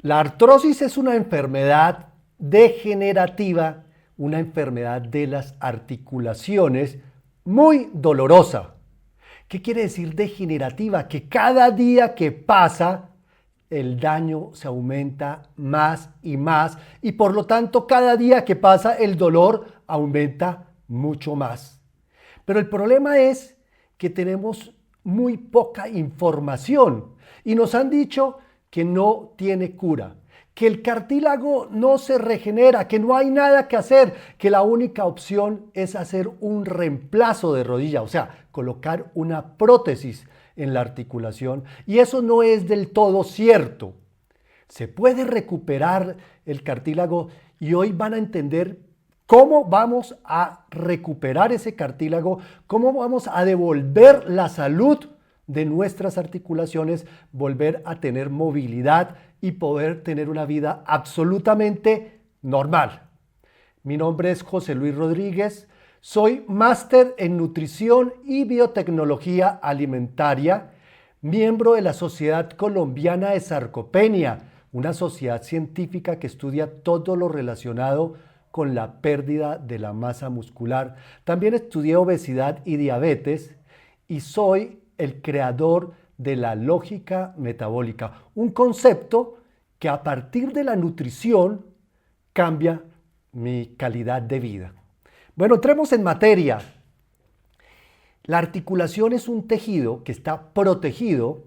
La artrosis es una enfermedad degenerativa, una enfermedad de las articulaciones muy dolorosa. ¿Qué quiere decir degenerativa? Que cada día que pasa el daño se aumenta más y por lo tanto cada día que pasa el dolor aumenta mucho más. Pero el problema es que tenemos muy poca información y nos han dicho que no tiene cura, que el cartílago no se regenera, que no hay nada que hacer, que la única opción es hacer un reemplazo de rodilla, o sea, colocar una prótesis en la articulación, y eso no es del todo cierto. Se puede recuperar el cartílago y hoy van a entender cómo vamos a recuperar ese cartílago, cómo vamos a devolver la salud de nuestras articulaciones, volver a tener movilidad y poder tener una vida absolutamente normal. Mi nombre es José Luis Rodríguez, soy máster en nutrición y biotecnología alimentaria, miembro de la Sociedad Colombiana de Sarcopenia, una sociedad científica que estudia todo lo relacionado con la pérdida de la masa muscular. También estudié obesidad y diabetes y soy el creador de la lógica metabólica, un concepto que a partir de la nutrición cambia mi calidad de vida. Bueno, entremos en materia. La articulación es un tejido que está protegido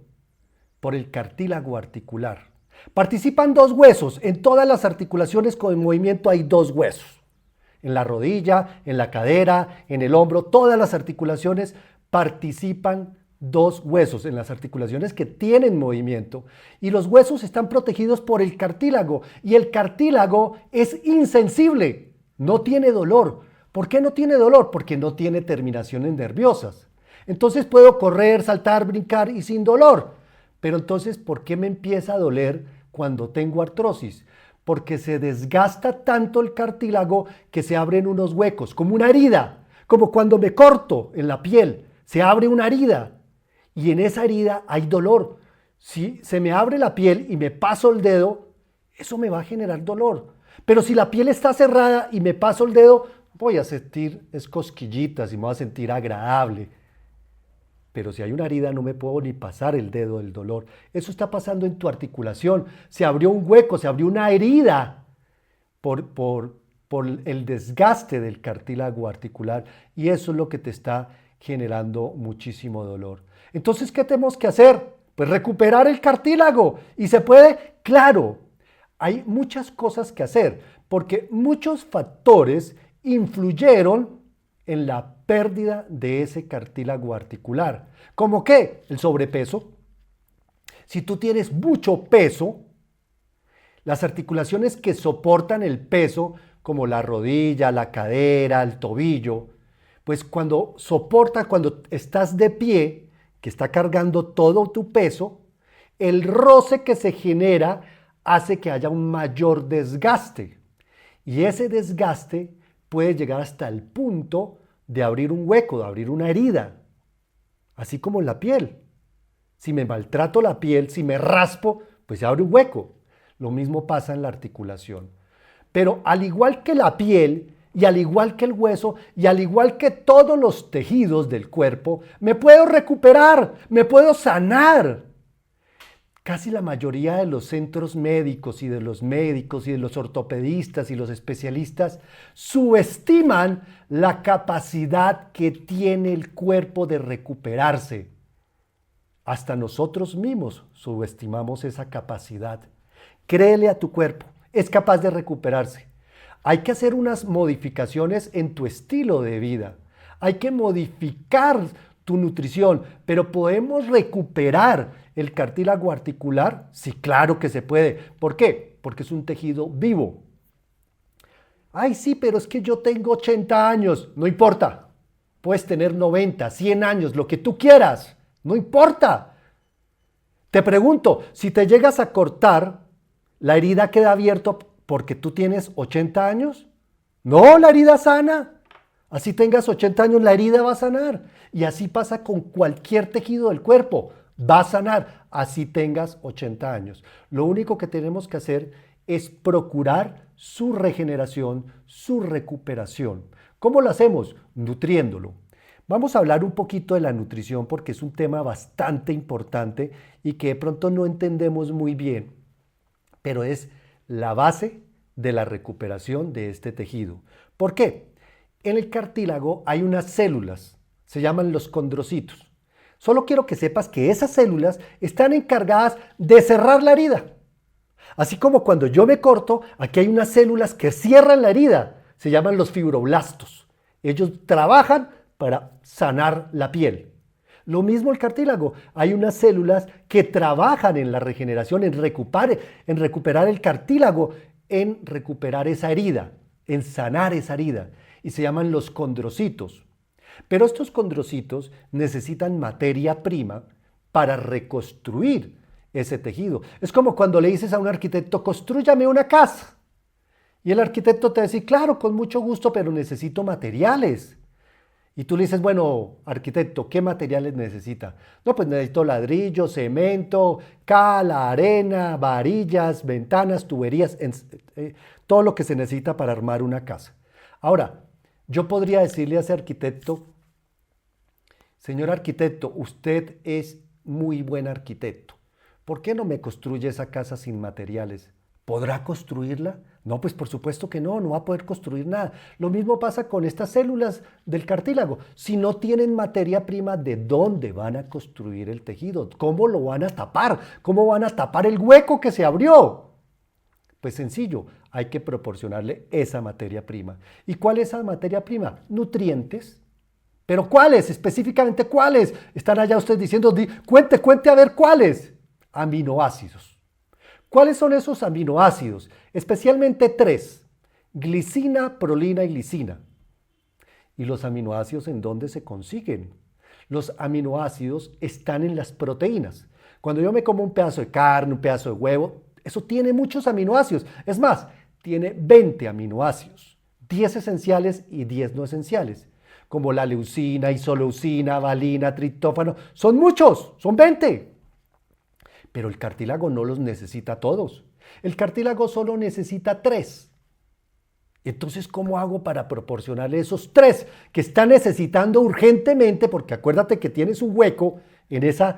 por el cartílago articular. Participan dos huesos. En todas las articulaciones con movimiento hay dos huesos. En la rodilla, en la cadera, en el hombro, todas las articulaciones participan dos huesos en las articulaciones que tienen movimiento, y los huesos están protegidos por el cartílago, y el cartílago es insensible, no tiene dolor. ¿Por qué no tiene dolor? Porque no tiene terminaciones nerviosas. Entonces puedo correr, saltar, brincar y sin dolor. Pero entonces, ¿por qué me empieza a doler cuando tengo artrosis? Porque se desgasta tanto el cartílago que se abren unos huecos, como una herida, como cuando me corto en la piel, se abre una herida y en esa herida hay dolor. Si se me abre la piel y me paso el dedo, eso me va a generar dolor. Pero si la piel está cerrada y me paso el dedo, voy a sentir cosquillitas y me voy a sentir agradable. Pero si hay una herida no me puedo ni pasar el dedo del dolor. Eso está pasando en tu articulación. Se abrió un hueco, se abrió una herida por el desgaste del cartílago articular, y eso es lo que te está generando muchísimo dolor. Entonces, ¿qué tenemos que hacer? Pues recuperar el cartílago. ¿Y se puede? Claro. Hay muchas cosas que hacer porque muchos factores influyeron en la pérdida de ese cartílago articular. ¿Cómo qué? El sobrepeso. Si tú tienes mucho peso, las articulaciones que soportan el peso, como la rodilla, la cadera, el tobillo, pues cuando estás de pie, que está cargando todo tu peso, el roce que se genera hace que haya un mayor desgaste. Y ese desgaste puede llegar hasta el punto de abrir un hueco, de abrir una herida, así como en la piel. Si me maltrato la piel, si me raspo, pues se abre un hueco. Lo mismo pasa en la articulación. Pero al igual que la piel, y al igual que el hueso, y al igual que todos los tejidos del cuerpo, me puedo recuperar, me puedo sanar. Casi la mayoría de los centros médicos y de los médicos y de los ortopedistas y los especialistas subestiman la capacidad que tiene el cuerpo de recuperarse. Hasta nosotros mismos subestimamos esa capacidad. Créele a tu cuerpo, es capaz de recuperarse. Hay que hacer unas modificaciones en tu estilo de vida. Hay que modificar tu nutrición, pero ¿podemos recuperar el cartílago articular? Sí, claro que se puede. ¿Por qué? Porque es un tejido vivo. Ay, sí, pero es que yo tengo 80 años. No importa. Puedes tener 90, 100 años, lo que tú quieras. No importa. Te pregunto, si te llegas a cortar, ¿la herida queda abierta porque tú tienes 80 años? No, la herida sana. Así tengas 80 años, la herida va a sanar. Y así pasa con cualquier tejido del cuerpo. va a sanar, así tengas 80 años. Lo único que tenemos que hacer es procurar su regeneración, su recuperación. ¿Cómo lo hacemos? Nutriéndolo. Vamos a hablar un poquito de la nutrición porque es un tema bastante importante y que de pronto no entendemos muy bien, pero es la base de la recuperación de este tejido. ¿Por qué? En el cartílago hay unas células, se llaman los condrocitos. Solo quiero que sepas que esas células están encargadas de cerrar la herida. Así como cuando yo me corto, aquí hay unas células que cierran la herida, se llaman los fibroblastos. Ellos trabajan para sanar la piel. Lo mismo el cartílago, hay unas células que trabajan en la regeneración, en recuperar el cartílago, en recuperar esa herida, en sanar esa herida, y se llaman los condrocitos. Pero estos condrocitos necesitan materia prima para reconstruir ese tejido. Es como cuando le dices a un arquitecto, constrúyame una casa. Y el arquitecto te dice, claro, con mucho gusto, pero necesito materiales. Y tú le dices, bueno, arquitecto, ¿qué materiales necesita? No, pues necesito ladrillo, cemento, cal, arena, varillas, ventanas, tuberías, todo lo que se necesita para armar una casa. Ahora, yo podría decirle a ese arquitecto, señor arquitecto, usted es muy buen arquitecto. ¿Por qué no me construye esa casa sin materiales? ¿Podrá construirla? No, pues por supuesto que no, no va a poder construir nada. Lo mismo pasa con estas células del cartílago. Si no tienen materia prima, ¿de dónde van a construir el tejido? ¿Cómo lo van a tapar? ¿Cómo van a tapar el hueco que se abrió? Pues sencillo, hay que proporcionarle esa materia prima. ¿Y cuál es esa materia prima? Nutrientes. ¿Pero cuáles? Específicamente, ¿cuáles? Están allá ustedes diciendo, cuente a ver cuáles. Aminoácidos. ¿Cuáles son esos aminoácidos? Especialmente tres: glicina, prolina y lisina. ¿Y los aminoácidos en dónde se consiguen? Los aminoácidos están en las proteínas. Cuando yo me como un pedazo de carne, un pedazo de huevo, eso tiene muchos aminoácidos. Es más, tiene 20 aminoácidos, 10 esenciales y 10 no esenciales, como la leucina, isoleucina, valina, triptófano. Son muchos, son 20. Pero el cartílago no los necesita todos. El cartílago solo necesita 3. Entonces, ¿cómo hago para proporcionarle esos 3 que está necesitando urgentemente? Porque acuérdate que tienes un hueco en esa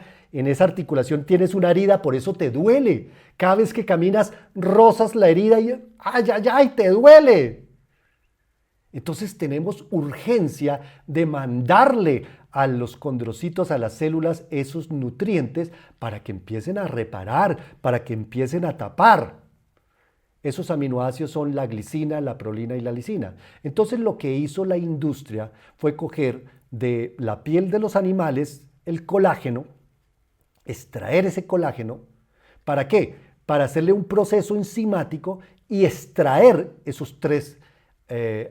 articulación, tienes una herida, por eso te duele. Cada vez que caminas, rozas la herida y ¡ay, ay, ay! ¡Te duele! Entonces tenemos urgencia de mandarle a los condrocitos, a las células, esos nutrientes para que empiecen a reparar, para que empiecen a tapar. Esos aminoácidos son la glicina, la prolina y la lisina. Entonces lo que hizo la industria fue coger de la piel de los animales el colágeno, extraer ese colágeno. ¿Para qué? Para hacerle un proceso enzimático y extraer esos 3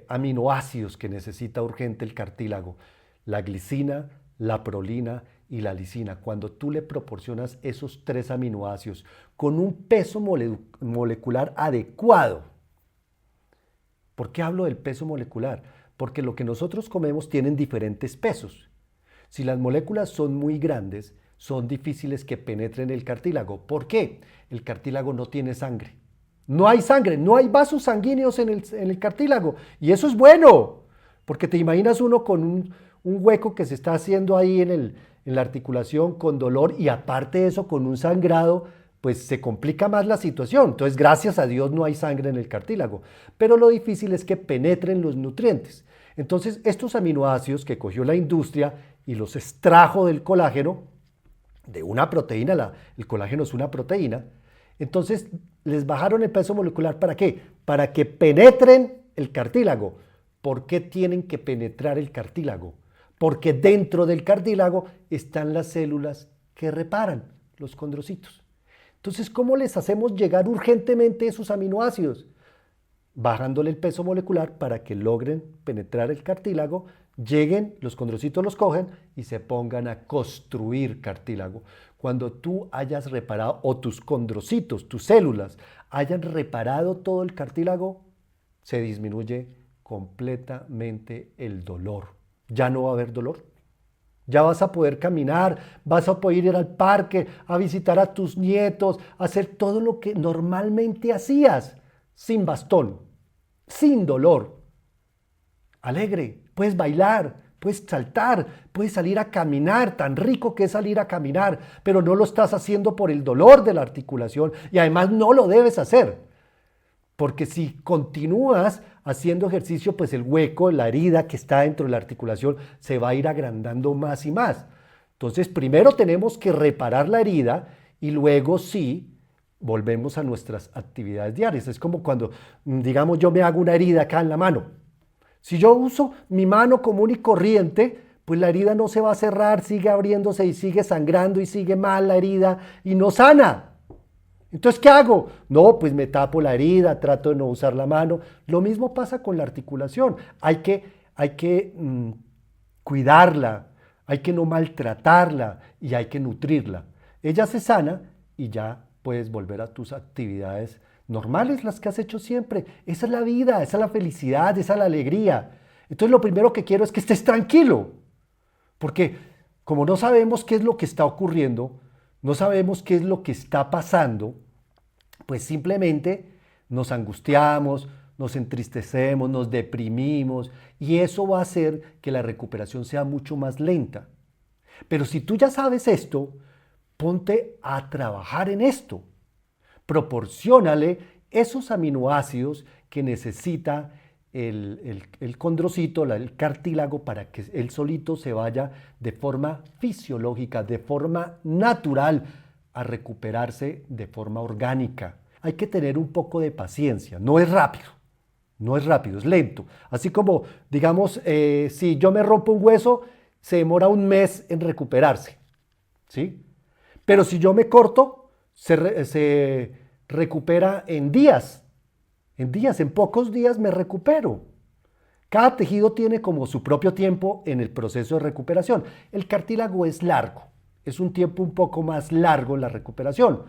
aminoácidos que necesita urgente el cartílago: la glicina, la prolina y la lisina. Cuando tú le proporcionas esos 3 aminoácidos con un peso molecular adecuado. ¿Por qué hablo del peso molecular? Porque lo que nosotros comemos tienen diferentes pesos. Si las moléculas son muy grandes, son difíciles que penetren el cartílago. ¿Por qué? El cartílago no tiene sangre. No hay sangre, no hay vasos sanguíneos en el cartílago. Y eso es bueno, porque te imaginas uno con un hueco que se está haciendo ahí en la articulación con dolor y aparte de eso con un sangrado, pues se complica más la situación. Entonces, gracias a Dios no hay sangre en el cartílago. Pero lo difícil es que penetren los nutrientes. Entonces, estos aminoácidos que cogió la industria y los extrajo del colágeno, de una proteína, el colágeno es una proteína, entonces les bajaron el peso molecular. ¿Para qué? Para que penetren el cartílago. ¿Por qué tienen que penetrar el cartílago? Porque dentro del cartílago están las células que reparan, los condrocitos. Entonces, ¿cómo les hacemos llegar urgentemente esos aminoácidos? Bajándole el peso molecular para que logren penetrar el cartílago, lleguen, los condrocitos los cogen y se pongan a construir cartílago. Cuando tú hayas reparado, o tus condrocitos, tus células, hayan reparado todo el cartílago, se disminuye completamente el dolor. Ya no va a haber dolor. Ya vas a poder caminar, vas a poder ir al parque, a visitar a tus nietos, a hacer todo lo que normalmente hacías, sin bastón, sin dolor. Alegre, puedes bailar, puedes saltar, puedes salir a caminar, tan rico que es salir a caminar, pero no lo estás haciendo por el dolor de la articulación y además no lo debes hacer. Porque si continúas haciendo ejercicio, pues el hueco, la herida que está dentro de la articulación se va a ir agrandando más y más. Entonces, primero tenemos que reparar la herida y luego sí volvemos a nuestras actividades diarias. Es como cuando, digamos, yo me hago una herida acá en la mano. Si yo uso mi mano común y corriente, pues la herida no se va a cerrar, sigue abriéndose y sigue sangrando y sigue mal la herida y no sana. Entonces, ¿qué hago? No, pues me tapo la herida, trato de no usar la mano. Lo mismo pasa con la articulación. Hay que cuidarla, hay que no maltratarla y hay que nutrirla. Ella se sana y ya puedes volver a tus actividades normales, las que has hecho siempre. Esa es la vida, esa es la felicidad, esa es la alegría. Entonces, lo primero que quiero es que estés tranquilo, porque como no sabemos qué es lo que está ocurriendo, no sabemos qué es lo que está pasando, pues simplemente nos angustiamos, nos entristecemos, nos deprimimos y eso va a hacer que la recuperación sea mucho más lenta. Pero si tú ya sabes esto, ponte a trabajar en esto. Proporciónale esos aminoácidos que necesita el condrocito, el cartílago, para que él solito se vaya de forma fisiológica, de forma natural, a recuperarse de forma orgánica. Hay que tener un poco de paciencia, no es rápido, no es rápido, es lento. Así como, digamos, si yo me rompo un hueso, se demora un mes en recuperarse, ¿sí? Pero si yo me corto, se recupera en días, en pocos días me recupero. Cada tejido tiene como su propio tiempo en el proceso de recuperación. El cartílago es largo, es un tiempo un poco más largo en la recuperación.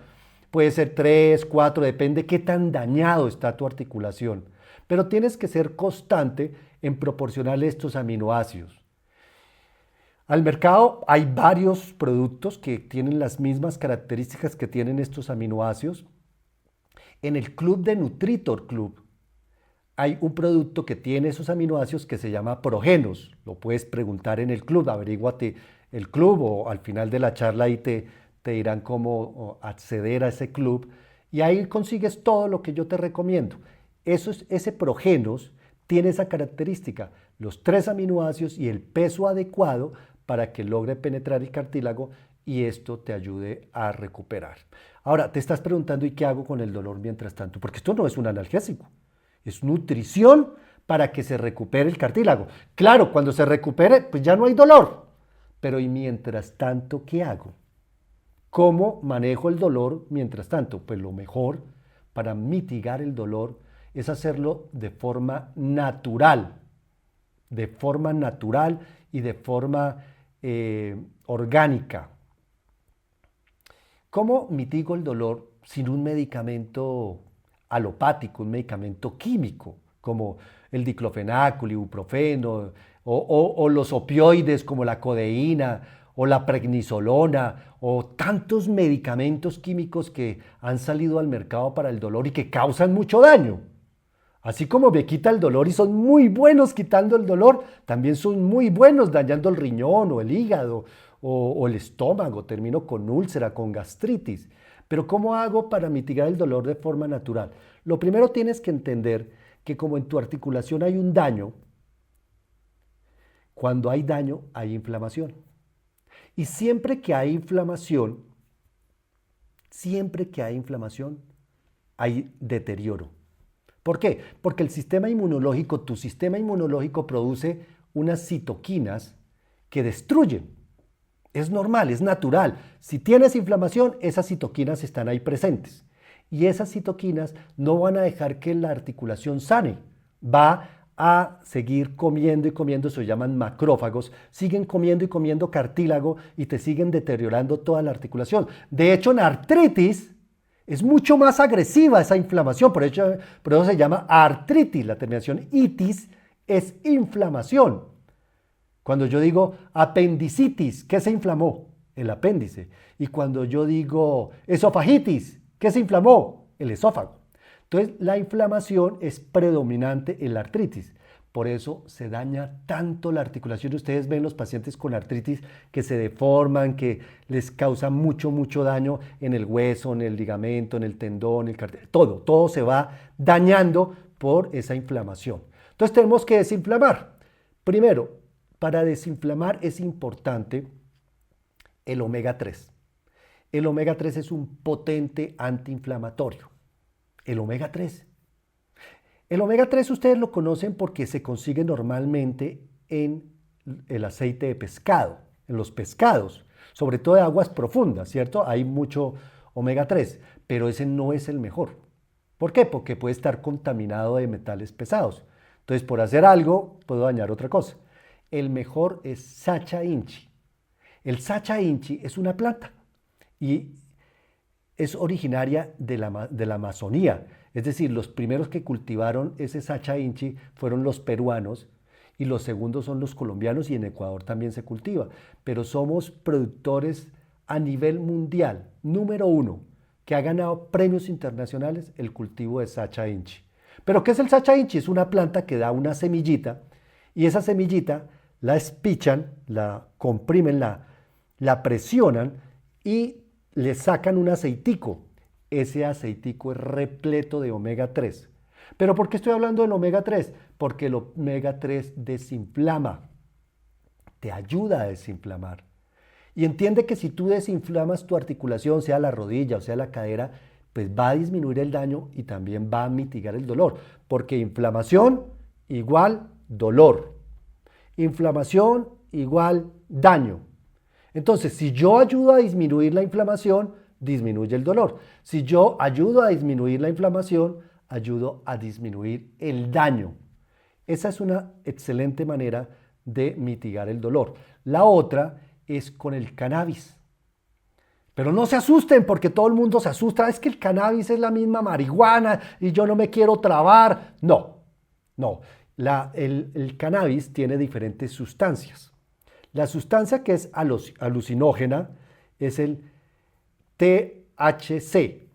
Puede ser 3, 4, depende qué tan dañado está tu articulación. Pero tienes que ser constante en proporcionarle estos aminoácidos. Al mercado hay varios productos que tienen las mismas características que tienen estos aminoácidos. En el club de Nutritor Club hay un producto que tiene esos aminoácidos que se llama Progenos. Lo puedes preguntar en el club, averíguate el club o al final de la charla ahí te dirán cómo acceder a ese club y ahí consigues todo lo que yo te recomiendo. Ese Progenos tiene esa característica, los 3 aminoácidos y el peso adecuado para que logre penetrar el cartílago y esto te ayude a recuperar. Ahora, te estás preguntando, ¿y qué hago con el dolor mientras tanto? Porque esto no es un analgésico, es nutrición para que se recupere el cartílago. Claro, cuando se recupere, pues ya no hay dolor. Pero ¿y mientras tanto qué hago? ¿Cómo manejo el dolor mientras tanto? Pues lo mejor para mitigar el dolor es hacerlo de forma natural y de forma orgánica. ¿Cómo mitigo el dolor sin un medicamento alopático, un medicamento químico, como el diclofenaco, el ibuprofeno, o los opioides como la codeína, o la prednisolona, o tantos medicamentos químicos que han salido al mercado para el dolor y que causan mucho daño? Así como me quita el dolor y son muy buenos quitando el dolor, también son muy buenos dañando el riñón o el hígado o el estómago, termino con úlcera, con gastritis. Pero ¿cómo hago para mitigar el dolor de forma natural? Lo primero tienes que entender que como en tu articulación hay un daño, cuando hay daño hay inflamación. Y siempre que hay inflamación, hay deterioro. ¿Por qué? Porque el sistema inmunológico, tu sistema inmunológico produce unas citoquinas que destruyen. Es normal, es natural. Si tienes inflamación, esas citoquinas están ahí presentes. Y esas citoquinas no van a dejar que la articulación sane. Va a seguir comiendo y comiendo, se llaman macrófagos, siguen comiendo y comiendo cartílago y te siguen deteriorando toda la articulación. De hecho, en artritis es mucho más agresiva esa inflamación, por eso se llama artritis. La terminación itis es inflamación. Cuando yo digo apendicitis, ¿qué se inflamó? El apéndice. Y cuando yo digo esofagitis, ¿qué se inflamó? El esófago. Entonces, la inflamación es predominante en la artritis. Por eso se daña tanto la articulación. Ustedes ven los pacientes con artritis que se deforman, que les causa mucho daño en el hueso, en el ligamento, en el tendón, el cartílago. Todo se va dañando por esa inflamación. Entonces tenemos que desinflamar. Primero, para desinflamar es importante el omega 3. El omega 3 es un potente antiinflamatorio. El omega 3. El omega 3 ustedes lo conocen porque se consigue normalmente en el aceite de pescado, en los pescados, sobre todo de aguas profundas, ¿cierto? Hay mucho omega 3, pero ese no es el mejor. ¿Por qué? Porque puede estar contaminado de metales pesados. Entonces, por hacer algo, puedo dañar otra cosa. El mejor es Sacha Inchi. El Sacha Inchi es una planta y es originaria de la Amazonía. Es decir, los primeros que cultivaron ese Sacha Inchi fueron los peruanos y los segundos son los colombianos, y en Ecuador también se cultiva. Pero somos productores a nivel mundial, número 1, que ha ganado premios internacionales el cultivo de Sacha Inchi. ¿Pero qué es el Sacha Inchi? Es una planta que da una semillita y esa semillita la espichan, la comprimen, la presionan y le sacan un aceitico. Ese aceitico es repleto de omega 3. ¿Pero por qué estoy hablando del omega 3? Porque el omega 3 desinflama, te ayuda a desinflamar. Y entiende que si tú desinflamas tu articulación, sea la rodilla o sea la cadera, pues va a disminuir el daño y también va a mitigar el dolor. Porque inflamación igual dolor. Inflamación igual daño. Entonces, si yo ayudo a disminuir la inflamación, disminuye el dolor. Si yo ayudo a disminuir la inflamación, ayudo a disminuir el daño. Esa es una excelente manera de mitigar el dolor. La otra es con el cannabis. Pero no se asusten porque todo el mundo se asusta. Es que el cannabis es la misma marihuana y yo no me quiero trabar. No. El cannabis tiene diferentes sustancias. La sustancia que es alucinógena es el THC,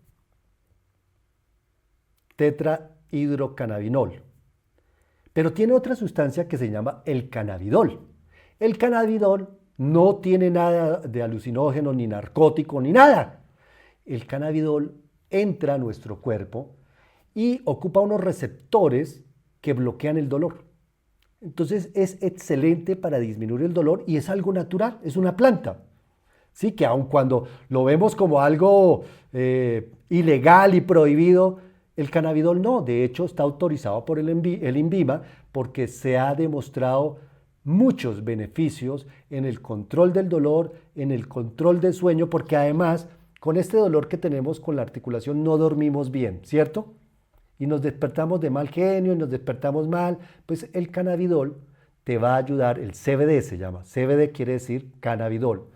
tetrahidrocannabinol. Pero tiene otra sustancia que se llama el cannabidol. El cannabidol no tiene nada de alucinógeno, ni narcótico, ni nada. El cannabidol entra a nuestro cuerpo y ocupa unos receptores que bloquean el dolor. Entonces es excelente para disminuir el dolor y es algo natural, es una planta. Sí, que aun cuando lo vemos como algo ilegal y prohibido, el cannabidol no. De hecho, está autorizado por el INVIMA porque se ha demostrado muchos beneficios en el control del dolor, en el control del sueño, porque además con este dolor que tenemos con la articulación no dormimos bien, ¿cierto? Y nos despertamos de mal genio y nos despertamos mal, pues el cannabidol te va a ayudar, el CBD se llama, CBD quiere decir cannabidol.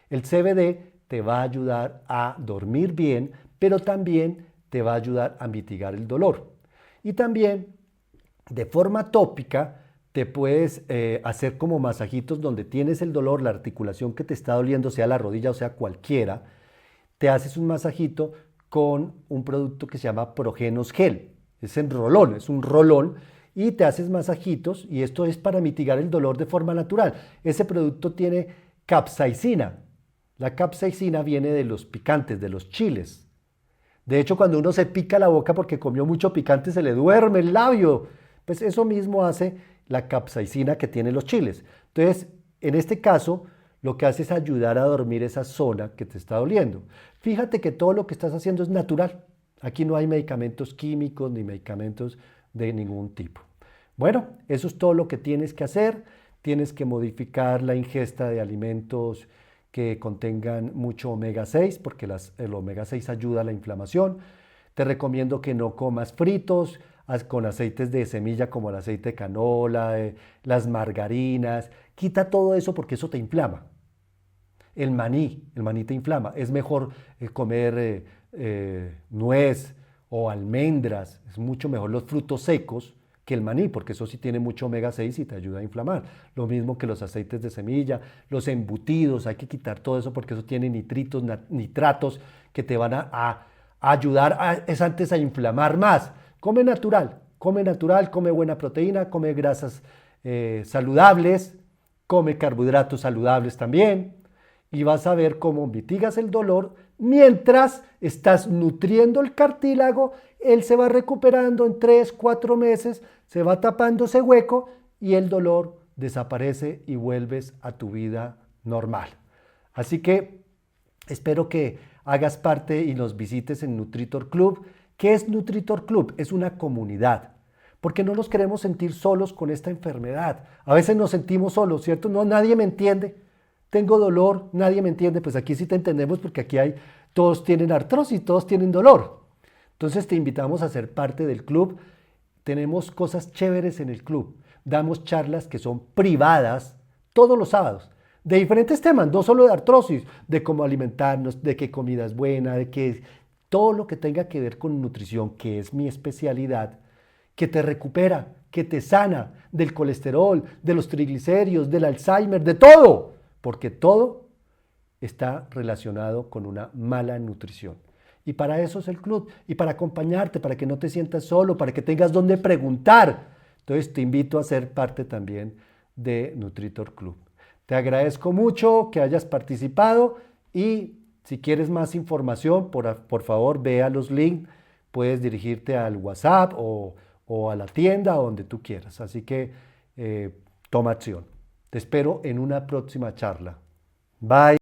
El CBD te va a ayudar a dormir bien, pero también te va a ayudar a mitigar el dolor. Y también de forma tópica te puedes hacer como masajitos donde tienes el dolor, la articulación que te está doliendo, sea la rodilla o sea cualquiera, te haces un masajito con un producto que se llama Progenos Gel. Es en rolón, es un rolón y te haces masajitos y esto es para mitigar el dolor de forma natural. Ese producto tiene capsaicina. La capsaicina viene de los picantes, de los chiles. De hecho, cuando uno se pica la boca porque comió mucho picante, se le duerme el labio. Pues eso mismo hace la capsaicina que tienen los chiles. Entonces, en este caso, lo que hace es ayudar a dormir esa zona que te está doliendo. Fíjate que todo lo que estás haciendo es natural. Aquí no hay medicamentos químicos ni medicamentos de ningún tipo. Bueno, eso es todo lo que tienes que hacer. Tienes que modificar la ingesta de alimentos que contengan mucho omega 6, porque el omega 6 ayuda a la inflamación. Te recomiendo que no comas fritos con aceites de semilla como el aceite de canola, las margarinas. Quita todo eso porque eso te inflama. El maní te inflama. Es mejor comer nuez o almendras. Es mucho mejor los frutos secos, que el maní, porque eso sí tiene mucho omega 6 y te ayuda a inflamar. Lo mismo que los aceites de semilla, los embutidos, hay que quitar todo eso porque eso tiene nitritos, nitratos que te van a ayudar es antes a inflamar más. Come natural, come buena proteína, come grasas saludables, come carbohidratos saludables también y vas a ver cómo mitigas el dolor mientras estás nutriendo el cartílago. Él se va recuperando en 3, 4 meses, se va tapando ese hueco y el dolor desaparece y vuelves a tu vida normal. Así que espero que hagas parte y nos visites en Nutritor Club. ¿Qué es Nutritor Club? Es una comunidad. Porque no nos queremos sentir solos con esta enfermedad. A veces nos sentimos solos, ¿cierto? No, nadie me entiende. Tengo dolor, nadie me entiende. Pues aquí sí te entendemos porque aquí todos tienen artrosis, todos tienen dolor. Entonces te invitamos a ser parte del club. Tenemos cosas chéveres en el club. Damos charlas que son privadas todos los sábados de diferentes temas, no solo de artrosis, de cómo alimentarnos, de qué comida es buena, de qué todo lo que tenga que ver con nutrición, que es mi especialidad, que te recupera, que te sana del colesterol, de los triglicéridos, del Alzheimer, de todo, porque todo está relacionado con una mala nutrición. Y para eso es el club, y para acompañarte, para que no te sientas solo, para que tengas donde preguntar. Entonces te invito a ser parte también de Nutritor Club. Te agradezco mucho que hayas participado y si quieres más información, por favor, ve a los links, puedes dirigirte al WhatsApp o a la tienda o donde tú quieras. Así que toma acción. Te espero en una próxima charla. Bye.